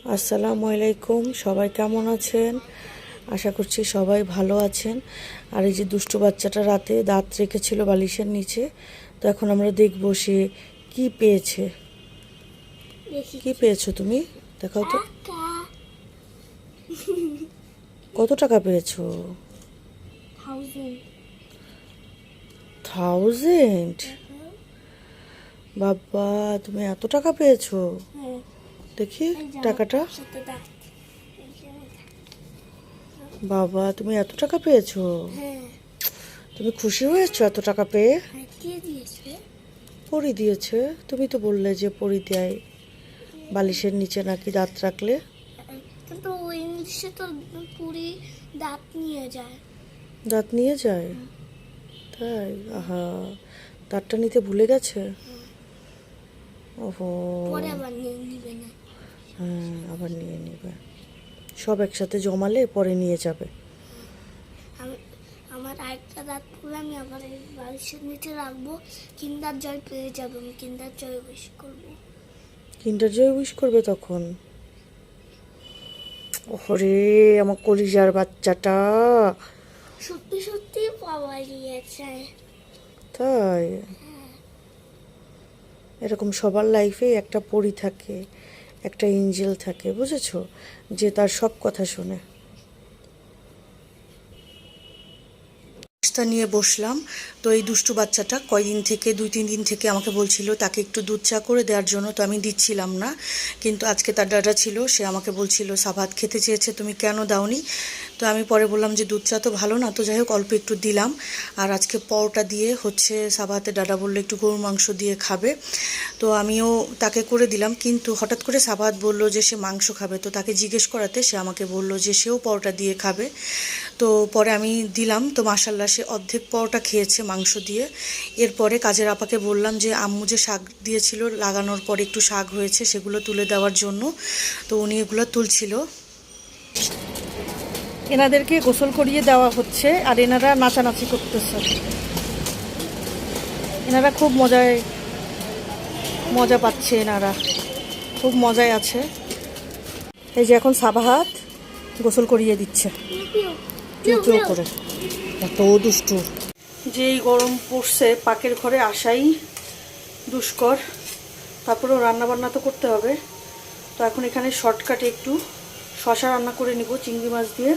আসসালামু আলাইকুম, সবাই কেমন আছেন? আশা করছি সবাই ভালো আছেন। আর এই যে দুষ্টু বাচ্চাটা রাতে দাঁত রেখেছিল বালিশের নিচে, তো এখন আমরা দেখব সে কি পেয়েছে। কি পেয়েছো তুমি? দেখাও তো। কত টাকা পেয়েছো? 1000? বাবা, তুমি এত টাকা পেয়েছো? দেখি টাকাটা। বাবা, তুমি এত টাকা পেয়েছো? তুমি খুশি হয়েছো এত টাকা পেয়ে? পরি দিয়েছে। তুমি তো বললে যে পরি দেয় বালিশের নিচে নাকি দাঁত রাখলে। কিন্তু ওই ইংলিশে তো পুরি দাঁত নিয়ে যায়। দাঁত নিয়ে যায়? তাই? আহা, দাঁতটা নিতে ভুলে গেছে। ওহো। পরে আবার নিয়ে নিবে না। হ্যাঁ, আবার নিয়ে নিবে। সব একসাথে জমালে পরে নিয়ে যাবে। আমার আরেকটা দাঁত পুরো আমি আবার এই বালিশের নিচে রাখবো। কিন্ডার জয় পেয়ে যাবে, আমি কিন্ডার জয় উইশ করবো। কিন্ডার জয় উইশ করবে তখন? ওরে আমার কলিজার বাচ্চাটা। সত্যি সত্যি পাওয়া গিয়েছে। তাই? এরকম সবার লাইফে একটা পরি থাকে, একটা এঞ্জেল থাকে, বুঝেছো, যে তার সব কথা শোনে। নাস্তা নিয়ে বসলাম। তো এই দুষ্টু বাচ্চাটা কয়দিন থেকে 2-3 দিন থেকে আমাকে বলছিল তাকে একটু দুধ চা করে দেওয়ার জন্য, তো আমি দিচ্ছিলাম না। কিন্তু আজকে তার ডাটা ছিল, সে আমাকে বলছিল সাবাত খেতে চেয়েছে, তুমি কেন দাওনি? তো আমি পরে বললাম যে দুধ চা তো ভালো না, তো যাই হোক অল্প একটু দিলাম। আর আজকে পরোটা দিয়ে হচ্ছে সাবাতের ডাটা বললো একটু গরুর মাংস দিয়ে খাবে, তো আমিও তাকে করে দিলাম। কিন্তু হঠাৎ করে সাবাত বলল যে সে মাংস খাবে, তো তাকে জিজ্ঞেস করাতে সে আমাকে বলল যে সেও পরোটা দিয়ে খাবে। তো পরে আমি দিলাম, তো মাশাল্লাহ সে অর্ধেক পরোটা খেয়েছে মাংস দিয়ে। এরপরে কাজের আপাকে বললাম যে আম্মু যে শাক দিয়েছিল লাগানোর পরে একটু শাক হয়েছে, সেগুলো তুলে দেওয়ার জন্য। তো উনি এগুলো তুলছিল। এনাদেরকে গোসল করিয়ে দেওয়া হচ্ছে আর এনারা নাচানাচি করতেছে। এনারা খুব মজা পাচ্ছে, এনারা খুব মজায় আছে। এই যে এখন সাবাহাত গোসল করিয়ে দিচ্ছে পিউ পিউ করে। এত দুষ্টু। যেই গরম পড়ছে পাকের ঘরে আসাই দুষ্কর, তারপরেও রান্নাবান্না তো করতে হবে। তো এখন এখানে শর্টকাটে একটু শশা রান্না করে নিব চিংড়ি মাছ দিয়ে।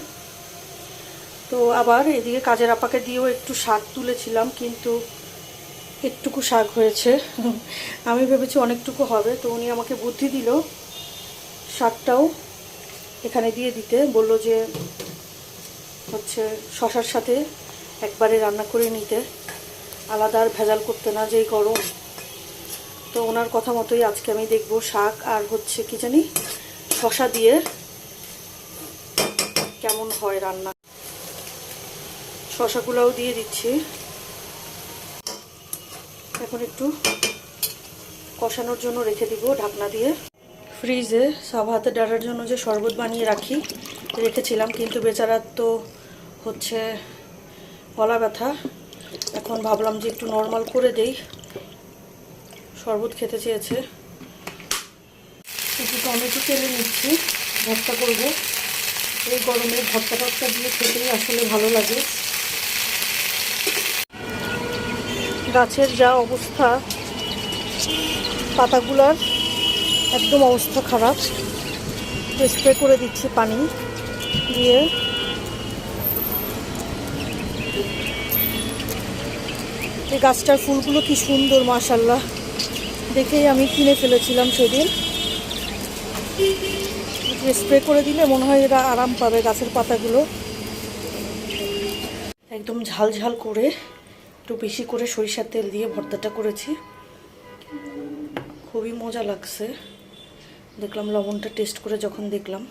তো আবার এদিকে কাজের আপাকে দিয়েও একটু শাক তুলেছিলাম, কিন্তু একটুকু শাক হয়েছে। আমি ভেবেছি অনেকটুকু হবে, তো উনি আমাকে বুদ্ধি দিল শাকটাও এখানে দিয়ে দিতে। বলল যে হচ্ছে শশার সাথে একবারে রান্না করে নিতে, আলাদা আর ভেজাল করতে না, যেই গরম। তো ওনার কথা মতোই আজকে আমি দেখব শাক আর হচ্ছে কি জানি শশা দিয়ে কেমন হয় রান্না। শশাগুলোও দিয়ে দিচ্ছি। এখন একটু কষানোর জন্য রেখে দিব ঢাকনা দিয়ে। ফ্রিজে সাবাহাতের ডাটার জন্য যে শরবত বানিয়ে রেখেছিলাম, কিন্তু বেচারার তো হচ্ছে গলা ব্যথা। এখন ভাবলাম যে একটু নর্মাল করে দেই, শরবত খেতে চেয়েছে। একটু টমেটো তেলে নিচ্ছি, ভর্তা করব। এই গরমে ভর্তা টর্তা দিয়ে খেতেই আসলে ভালো লাগে। গাছের যা অবস্থা, পাতাগুলার একদম অবস্থা খারাপ। স্প্রে করে দিচ্ছি পানি দিয়ে। এই গাছটার ফুলগুলো কি সুন্দর মাশাআল্লাহ, দেখেই আমি কিনে ফেলেছিলাম সেদিন। স্প্রে করে দিলে মনে হয় এরা আরাম পাবে গাছের পাতাগুলো। একদম ঝাল ঝাল করে একটু বেশি করে সরিষার তেল দিয়ে ভর্তাটা করেছি, খুবই মজা লাগছে। দেখলাম লবণটা টেস্ট করে যখন দেখলাম,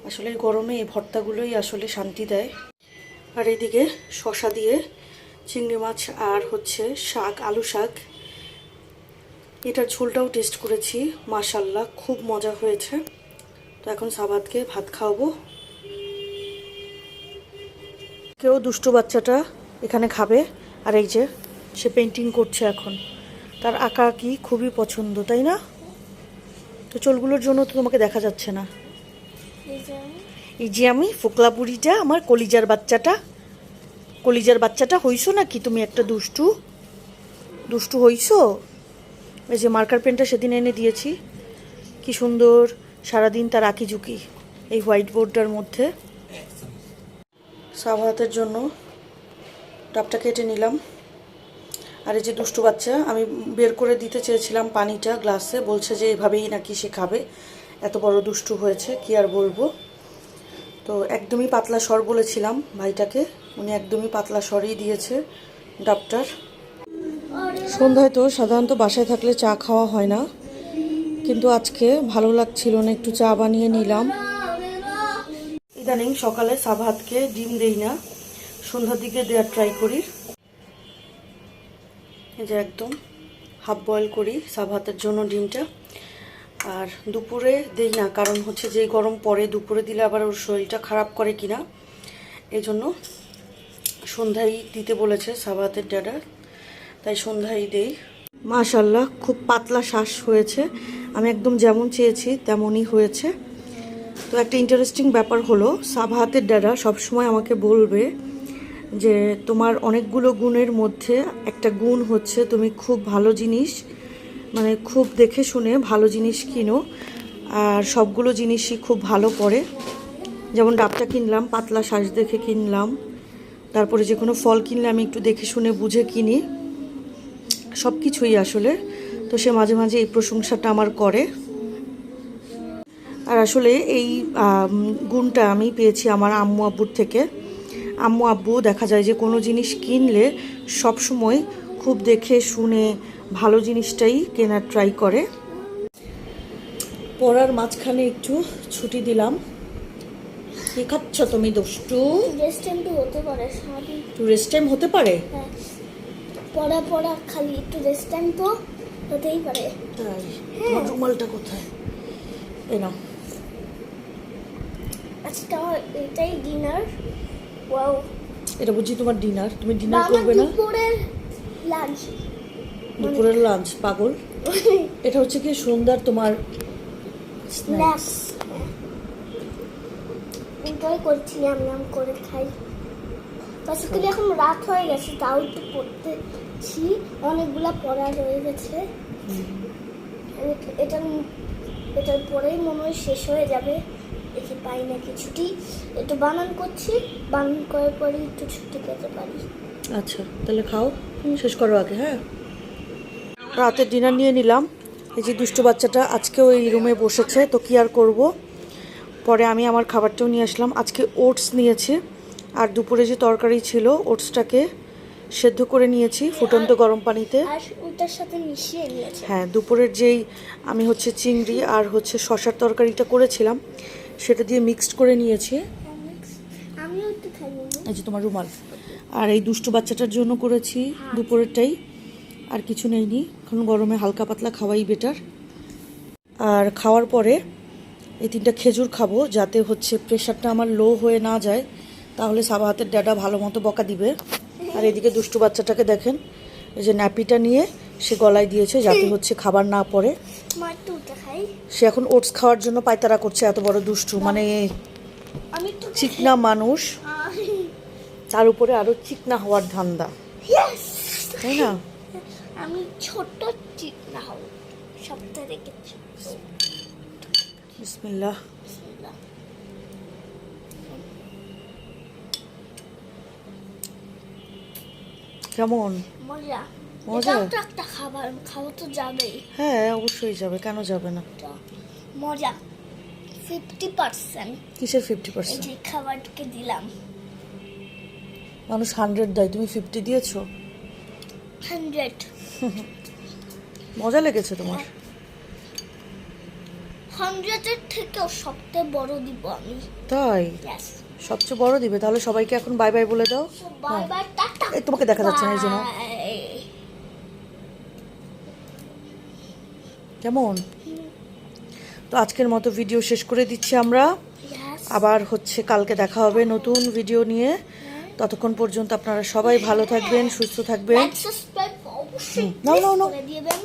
আসলে এই গরমে এই ভর্তাগুলোই আসলে শান্তি দেয়। আর এদিকে শশা দিয়ে চিংড়ি মাছ আর হচ্ছে শাক, আলু শাক, এটার ঝোলটাও টেস্ট করেছি, মাশাআল্লাহ খুব মজা হয়েছে। তো এখন সাবাতকে ভাত খাওয়াবো। কেউ দুষ্টু বাচ্চাটা এখানে খাবে। আর এই যে সে পেন্টিং করছে এখন, তার আঁকা কি খুবই পছন্দ, তাই না? তো চুলগুলোর জন্য তো তোমাকে দেখা যাচ্ছে না। এই যে আমি এই যে আমি ফোকলা বুড়িটা, আমার কলিজার বাচ্চাটা হইছো নাকি তুমি? একটা দুষ্টু হইছো। এই যে মার্কার পেনটা সেদিন এনে দিয়েছি, কি সুন্দর সারাদিন তার আঁকিঝুঁকি এই হোয়াইট বোর্ডটার মধ্যে। সাবাহাতের জন্য ডাবটা কেটে নিলাম। আর এই যে দুষ্টু বাচ্চা, আমি বের করে দিতে চেয়েছিলাম পানিটা গ্লাসে, বলছে যে এভাবেই নাকি সে খাবে, এত বড় দুষ্টু হয়েছে, কি আর বলবো। তো একদমই পাতলা স্বর বলেছিলাম ভাইটাকে, উনি একদমই পাতলা স্বরই দিয়েছে ডাবটার। সন্ধ্যায় তো সাধারণত বাসায় থাকলে চা খাওয়া হয় না, কিন্তু আজকে ভালো লাগছিল না, একটু চা বানিয়ে নিলাম। ইদানিং সকালে সাবাহাতকে ডিম দেই না, সন্ধ্যার দিকে দেওয়ার ট্রাই করি। এই যে একদম হাফ বয়েল করি সাবাহাতের জন্য ডিমটা। আর দুপুরে দেই না, কারণ হচ্ছে যে গরম পড়ে, দুপুরে দিলে আবার ওর শরীরটা খারাপ করে কিনা, এই জন্য সন্ধ্যায় দিতে বলেছে সাবাহাতের ড্যাডা, তাই সন্ধ্যায় দেই। মাশাল্লাহ খুব পাতলা শ্বাস হয়েছে, আমি একদম যেমন চেয়েছি তেমনই হয়েছে। তো একটা ইন্টারেস্টিং ব্যাপার হলো, সাবাহাতের ড্যাডা সবসময় আমাকে বলবে যে তোমার অনেকগুলো গুণের মধ্যে একটা গুণ হচ্ছে তুমি খুব ভালো জিনিস, মানে খুব দেখে শুনে ভালো জিনিস কিনো, আর সবগুলো জিনিসই খুব ভালো পড়ে। যেমন ডাবটা কিনলাম পাতলা শ্বাস দেখে কিনলাম, তারপরে যে কোনো ফল কিনলে আমি একটু দেখে শুনে বুঝে কিনি, সব কিছুই আসলে। তো সে মাঝে মাঝে এই প্রশংসাটা আমার করে। আর আসলে এই গুণটা আমি পেয়েছি আমার আম্মু আব্বুর থেকে। আম্মু আব্বু দেখা যায় যে কোনো জিনিস কিনলে সবসময় খুব দেখে শুনে ভালো জিনিসটাই কেনার ট্রাই করে। পড়ার মাঝখানে একটু ছুটি দিলাম। কি খাচ্ছ তুমি দুষ্টু? রেস্ট টাইম তো হতে পারে সারাদিন। একটু রেস্ট টাইম হতে পারে? হ্যাঁ, পড়া খালি একটু রেস্ট টাইম তো হতেই পারে। তাই? তোমার রুমালটা কোথায়? এই নাও। আজকে আমার এটাই ডিনার। ওয়াও, এটা বুঝি তোমার ডিনার? তুমি ডিনার করবে না? দুপুরের লাঞ্চ। দুপুরের লাঞ্চ? পাগল। এটা হচ্ছে কি সন্ধ্যার তোমার স্ন্যাক্স। এনজয় করছি, নাম করে খাই। বেসিক্যালি এখন রাত হয়ে গেছে, তাও একটু পড়তেছি, অনেকগুলা পড়া রয়ে গেছে। এটার পরেই মনে হয় শেষ হয়ে যাবে, দেখি পাই নাকি ছুটি। একটু বানান করছি, বানান করার পরে একটু ছুটি পেতে পারি। আচ্ছা তাহলে খাও, শেষ করো আগে। হ্যাঁ, রাতের ডিনার নিয়ে নিলাম। এই যে দুষ্টু বাচ্চাটা আজকেও এই রুমে বসেছে, তো কি আর করব। পরে আমি আমার খাবারটাও নিয়ে আসলাম। আজকে ওটস নিয়েছি, আর দুপুরে যে তরকারি ছিল ওটসটাকে সেদ্ধ করে নিয়েছি ফুটন্ত গরম পানিতে। আর ওটার সাথে মিশিয়ে নিয়েছে। হ্যাঁ, দুপুরের যেই আমি হচ্ছে চিংড়ি আর হচ্ছে শসার তরকারিটা করেছিলাম সেটা দিয়ে মিক্সড করে নিয়েছি। আমিও একটু খাই। এই যে তোমার রুমাল। আর এই দুষ্টু বাচ্চাটার জন্য করেছি দুপুরেরটাই, আর কিছু নেইনি। এখন গরমে হালকা পাতলা খাওয়াই বেটার। আর খাওয়ার পরে এই 3টা খেজুর খাবো, যাতে হচ্ছে প্রেশারটা আমার লো হয়ে না যায়, তাহলে সাবাহাতের ড্যাডা ভালো মতো বকা দিবে। আর এদিকে দুষ্টু বাচ্চাটাকে দেখেন, এই যে ন্যাপিটা নিয়ে সে গলায় দিয়েছে যাতে হচ্ছে খাবার না পড়ে। সে এখন ওটস খাওয়ার জন্য পায়তারা করছে, এত বড় দুষ্টু। মানে চিকনা মানুষ, তার উপরে আরো চিকনা হওয়ার ধান্দা, তাই না? আমি ছোট চিকনা হব সপ্তাহে দেখেছি। বিসমিল্লাহ। কেমন মজা? মজা? এটা একটা খাবার, খাওয়া তো যাবেই। হ্যাঁ অবশ্যই যাবে, কেন যাবে না? মজা 50%। কিসের এই 50%? যে খাবারকে দিলাম। মানুষ 100 দেয়, তুমি 50 দিয়েছো। 100। মজা লেগেছে তোমার? 100-এর থেকেও সবচেয়ে বড় দিব আমি। তাই? Yes. সবচেয়ে বড় দিবে? তাহলে সবাইকে এখন বাই বাই বলে দাও। Bye bye, tata. এই তোমাকে দেখা যাচ্ছে না এই জন্য। কেমন? তো আজকের মতো ভিডিও শেষ করে দিচ্ছি আমরা। আবার হচ্ছে কালকে দেখা হবে নতুন ভিডিও নিয়ে। ততক্ষণ পর্যন্ত আপনারা সবাই ভালো থাকবেন, সুস্থ থাকবেন। সাবস্ক্রাইব অবশ্যই নাও। করে দিবেন।